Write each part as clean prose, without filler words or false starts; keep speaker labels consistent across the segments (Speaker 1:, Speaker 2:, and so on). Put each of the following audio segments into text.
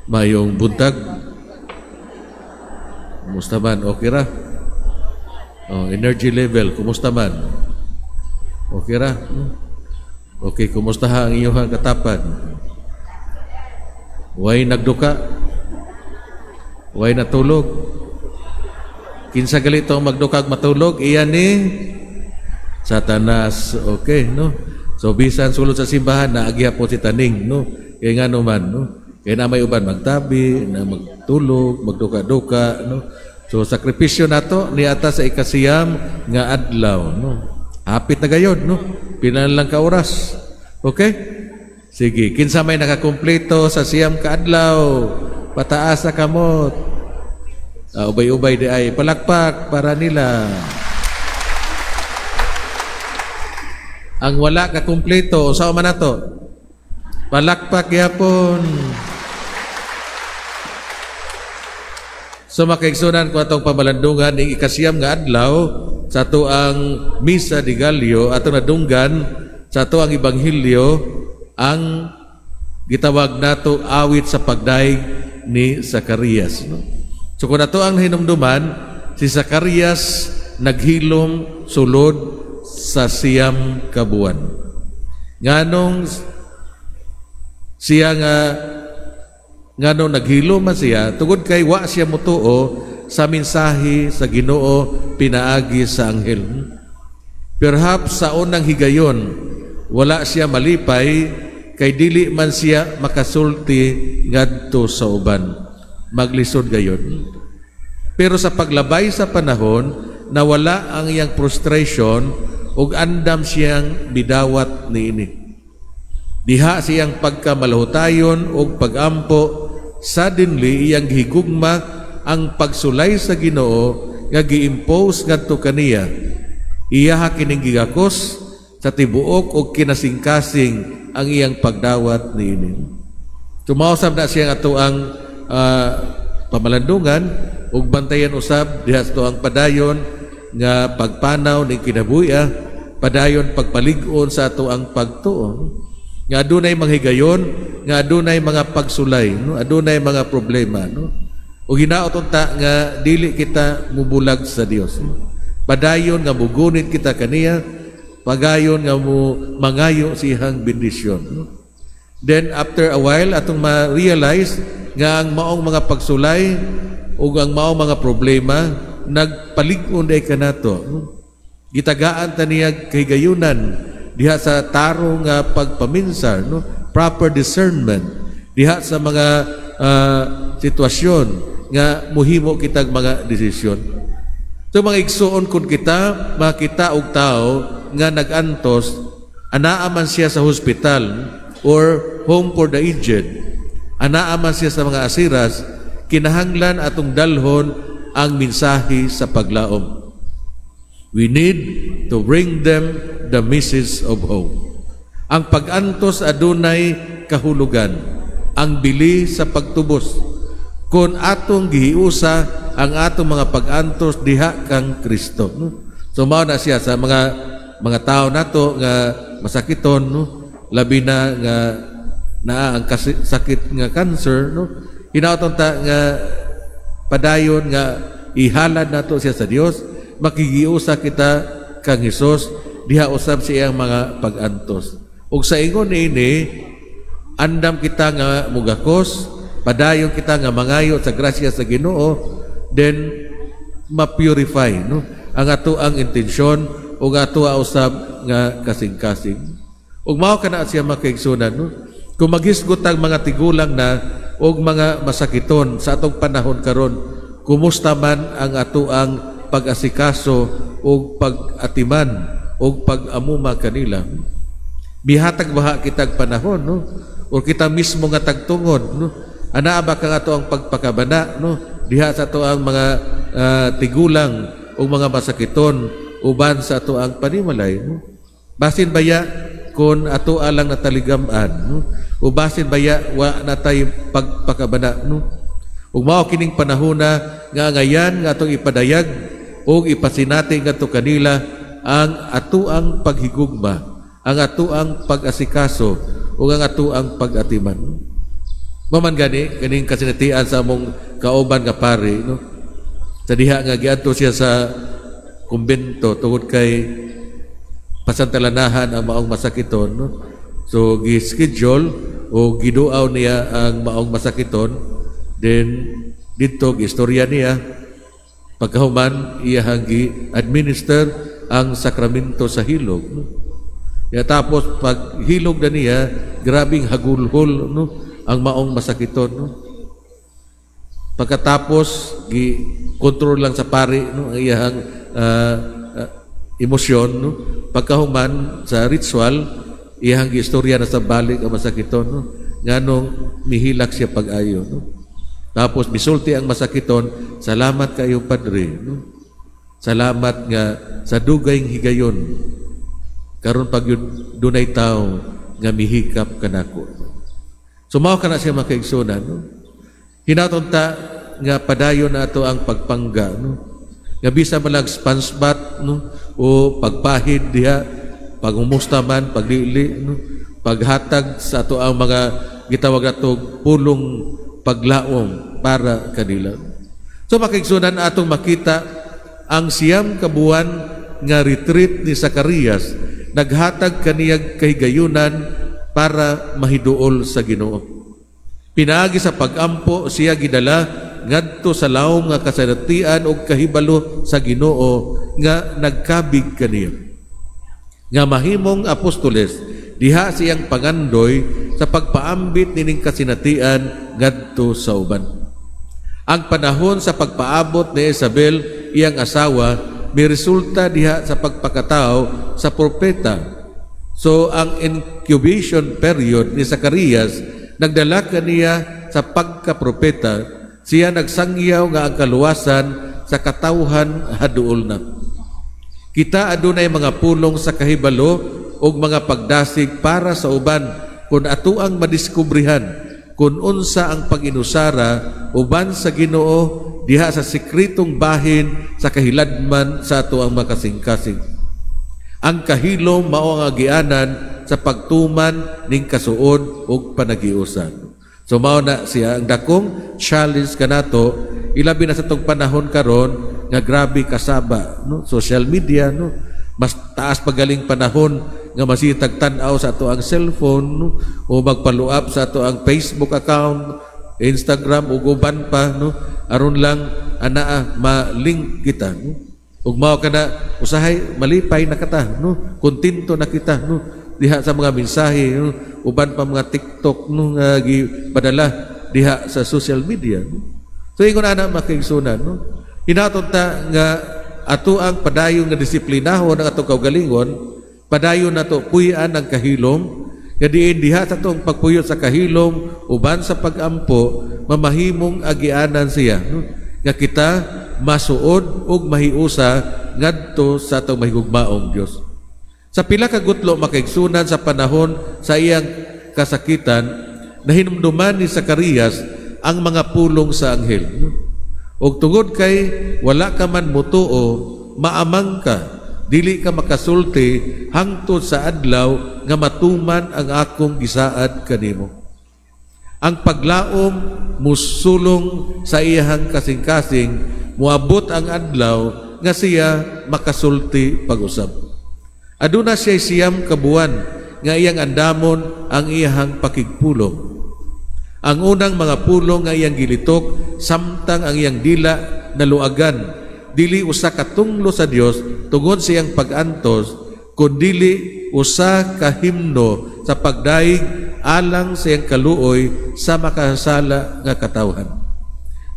Speaker 1: Mayong buntag. Kumusta man? Okay ra? Oh, energy level, kumusta man? Okay ra? Okay, kumusta ha ang iyong katapan? Way nagduka? Way natulog? Kinsa galito ang magdukag matulog? Iyan ni Satanas. Okay, no? So, bisan sulod sa simbahan, naagya po si Taning, no? Kaya nga naman, no? Kaya na may uban magtabi, na magtulog, magduka-duka, no? So, sakripisyo na to, niata sa ikasiyam nga adlaw, no? Hapit na gayon, no? Pinalang ka oras. Okay? Sige, kinsa may nakakumpleto sa siyam ka adlaw, pataas sa kamot. Ubay-ubay di ay palakpak para nila. Ang wala ka kumpleto, saan man na to? Palakpak yapon. So makaigsunan ko atong pamalandungan ng ikasiyam nga adlaw sa ato ang Misa de Gallo ato nadunggan sa ato ang Ebanghelyo ang gitawag nato awit sa pagdaig ni Zacarias. No? So kung ato ang hinumduman, si Zacarias naghilom sulod sa siyam ka buwan. Nganong siya nganong naghilom man siya tungod kay wa siya mutuo sa mensahe sa Ginoo pinaagi sa anghel. Perhaps sa unang higayon wala siya malipay kay dili man siya makasulti ngadto sa uban, maglisod gayon. Pero sa paglabay sa panahon nawala ang iyang frustration ug andam siyang bidawat niini. Diha siyang pagkamalahutayon ug pagampo, suddenly iyang higugma ang pagsulay sa Ginoo nga gi-impose ngadto kaniya. Iya kining gigakos sa tibuok ug kinasingkasing ang iyang pagdawat niini. Tumausab na siya ato ang pamalandungan ug bantayan usab diha ato ang padayon nga pagpanaw ning kinabuhi, padayon pagpalig-on sa ato ang pagtuo. Nga adunay mga higayon, nga adunay mga pagsulay, no? Adunay mga problema, no? O hinaot unta nga dili kita mubulag sa Dios. No? Padayon nga mugunit kita kaniya, pagayon nga mo mangayo siyang bendisyon. No? Then after a while atong ma-realize nga ang maong mga pagsulay o ang maong mga problema nagpalig-on day kanato. No? Gitagaan ta niya kahigayunan diha sa taro nga pagpaminsar, no? Proper discernment diha sa mga sitwasyon nga muhimo kitag mga desisyon. So mga igsuon kun kita makita og tao nga nagantos anaa man siya sa hospital or home for the aged, anaa man siya sa mga asiras, kinahanglan atong dalhon ang mensahe sa paglaom. We need to bring them the message of hope. Ang pag-antos adunay kahulugan, ang bili sa pagtubos. Kung atong gihiusa ang atong mga pag-antos diha kang Kristo. No? So mao na siya sa mga tao nato nga masakiton, no? Labi na nga naa ang sakit nga cancer, no? Hinaoton ta nga padayon nga ihalad nato siya sa Dios, makigiusa kita kang Hesus diha usab siyang mga pag-antos. Ug sa ingon ini andam kita nga mugakos, padayon kita nga mangayo sa grasya sa Ginoo, then ma-purify, no? Ang ato ang intensyon ug ato usab nga kasing-kasing. Ug mao kana siya makaigsunan, no? Kung maghisgot ang mga tigulang na ug mga masakiton sa atong panahon karon, kumusta man ang ato ang pag-asikaso o pag-atiman o pag-amuma kanila? Bihatag baha kitag panahon, no? O kita mismo nga tagtungod, no? Anaa ba ka nga to ang pagpakabana, no? Diha sa to ang mga tigulang o mga masakiton uban sa to ang panimalay, no? Basin baya kung ato alang nataligaman, no? O basin baya wa natay pagpakabana, no? Ug mao kining panahona nga ngayan nga atong ipadayag o ipasinati nga to kanila ang atuang paghigugma, ang atuang pag-asikaso o ang atuang pag-atiman. Maman gani kaning kasinatian sa among kauban nga pari, no? Sa diha nga giadto siya sa kumbento tungod kay pasantalanahan ang maong masakiton, no? So gi-schedule o giduaw niya ang maong masakiton, then dito gistorya niya pagkahuman iya hanggi administer ang sakramento sa hilog, no? Ya tapos pag hilog na niya, grabing hagulhol, no, ang maong masakiton, no? Pagkatapos gi-control lang sa pari, no, ang iyang emosyon, no? Pagkahuman sa ritual, iyang istorya na sa balik ang masakiton, no? Nganong mihilak siya pag-ayo, no? Tapos misulti ang masakiton, salamat kayo Padre, no? Salamat nga sa dugayng higayon karon pag dunay tao nga mihikap kanako. Sumaw ka na siya makaigsunan, no? Hinaton ta nga padayon na ato ang pagpangga, no? Nga bisa malag sponge bath, no? O pagpahid diha, pagumusta man, paglili, no? Paghatag sa ato ang mga gitawag atong pulong paglaom para kanila. So makaigsunan atong makita ang siyam kabuan nga retreat ni Zacarias, naghatag kaniyag kahigayunan para mahiduol sa Ginoo. Pinaagi sa pagampo siya gidala ngadto sa lawom nga kasadatian og kahibalo sa Ginoo nga nagkabig kaniya. Nga mahimong apostoles, diha siyang pangandoy sa pagpaambit nining kasinatian ngadto sa uban. Ang panahon sa pagpaabot ni Isabel, iyang asawa, may resulta diha sa pagpakatao sa propeta. So ang incubation period ni Zacarias nagdala kaniya sa pagkapropeta, siya nagsangyaw nga ang kaluwasan sa katawhan haduol na. Kita adunay mga pulong sa kahibalo og mga pagdasig para sa uban kung ato ang madiskubrihan kung unsa ang pag-inusara uban sa Ginoo diha sa sikritong bahin sa kahiladman sa ato ang makasing-kasing. Ang kahilom mao ang agianan sa pagtuman ning kasuod ug panagiusan. So mao na siya ang dakong challenge kanato, ilabi na sa tong panahon karon nga grabe kasaba, no? Social media, no? Mas taas pagaling panahon nga masitag tan-aw sa ato ang cellphone, no? O magpaluap sa ato ang Facebook account, Instagram ug uban pa, no? Aron lang anaa ma-link kita, no? Ug mao kana usahay malipay na kata, no? Kontento na kita, no? Diha sa mga mensahe, no? Uban pa mga TikTok, no, nga gipadala diha sa social media, no? So ingon ana makaigsunan, no? Hinaton ta nga ato ang padayon nga disiplinahon ang ato kaugalingon, padayon nato puy-an ang kahilom, nga diin diha sa atong pagpuyo sa kahilom uban sa pagampo mamahimong agianan siya, no? Nga kita masuod ug mahiusa ngadto sa atong mahigugmaong Dios. Sa pila ka gutlo makaigsunan sa panahon sa iyang kasakitan, nahinumduman ni Zacarias ang mga pulong sa anghel, no? Og tungod kay wala ka man mutuo, maamang ka, dili ka makasulti hangtod sa adlaw nga matuman ang akong gisaad kanimo. Ang paglaom musulong sa iyang kasing-kasing, muabot ang adlaw nga siya makasulti pag-usab. Aduna siya siyam kabuan nga iyang andamon ang iyang pakigpulong. Ang unang mga pulong nga iyang gilitok, samtang ang iyang dila naluagan, dili usa ka tunglo sa Dios tungod sa iyang pag-antos, kundili usa ka himno sa pagdaig alang sa iyang kaluoy sa makasala nga katawhan.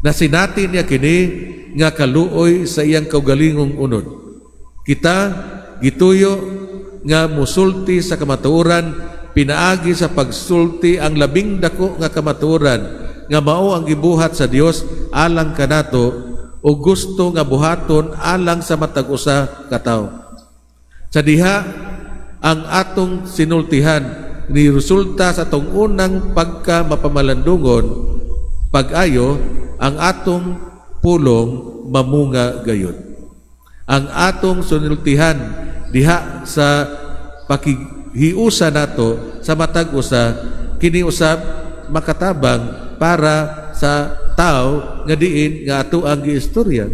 Speaker 1: Nasinati niya kini nga kaluoy sa iyang kaugalingong unod. Kita gituyo nga musulti sa kamatuoran, pinaagi sa pagsulti ang labing dako nga kamatuoran nga mao ang gibuhat sa Dios alang kanato o gusto nga buhaton alang sa matag usa ka tawo. Sa diha ang atong sinultihan ni resulta sa atong unang pagka mapamalandungon, pag-ayo ang atong pulong mamunga gayon. Ang atong sinultihan diha sa hiusa nato sa matag usa, kini usab makatabang para sa tao nga diin nga ato ang giistorya.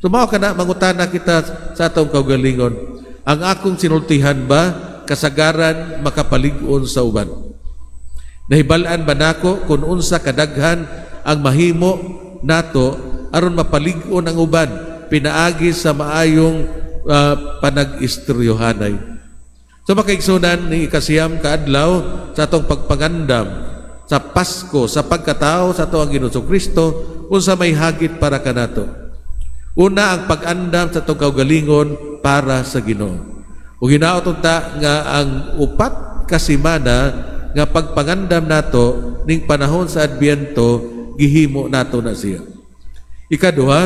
Speaker 1: So mao kana mangutana kita sa atong kaugalingon, ang akong sinultihan ba kasagaran makapalig-on sa uban? Nahibalaan ba nako kung unsa kadaghan ang mahimo nato aron mapalig-on ang uban pinaagi sa maayong panag-istoryohanay? So makaigsunan ni ikasiyam kaadlaw sa atong pagpangandam sa Pasko, sa pagkatao sa ato ang Ginoong Kristo, unsa may hagit para kanato. Una, ang pag-andam sa atong kaugalingon para sa Ginoo. Ug hinaot ta nga ang upat ka semana nga pagpangandam nato ning panahon sa Adbyento gihimo nato na siya. Ikaduha,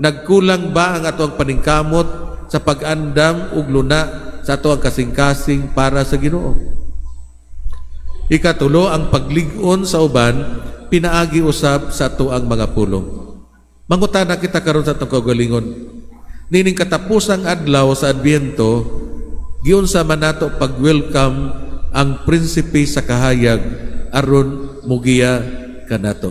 Speaker 1: nagkulang ba ang atong paningkamot sa pag-andam ug luna sa atong kasing-kasing para sa Ginoo? Ikatulo, ang paglig-on sa uban pinaagi usab sa ato ang mga pulong. Mangutana kita karon sa atong kaugalingon, nining katapusang adlaw sa Adbyento, giunsa man nato pag-welcome ang prinsipe sa kahayag aron mugiya kanato.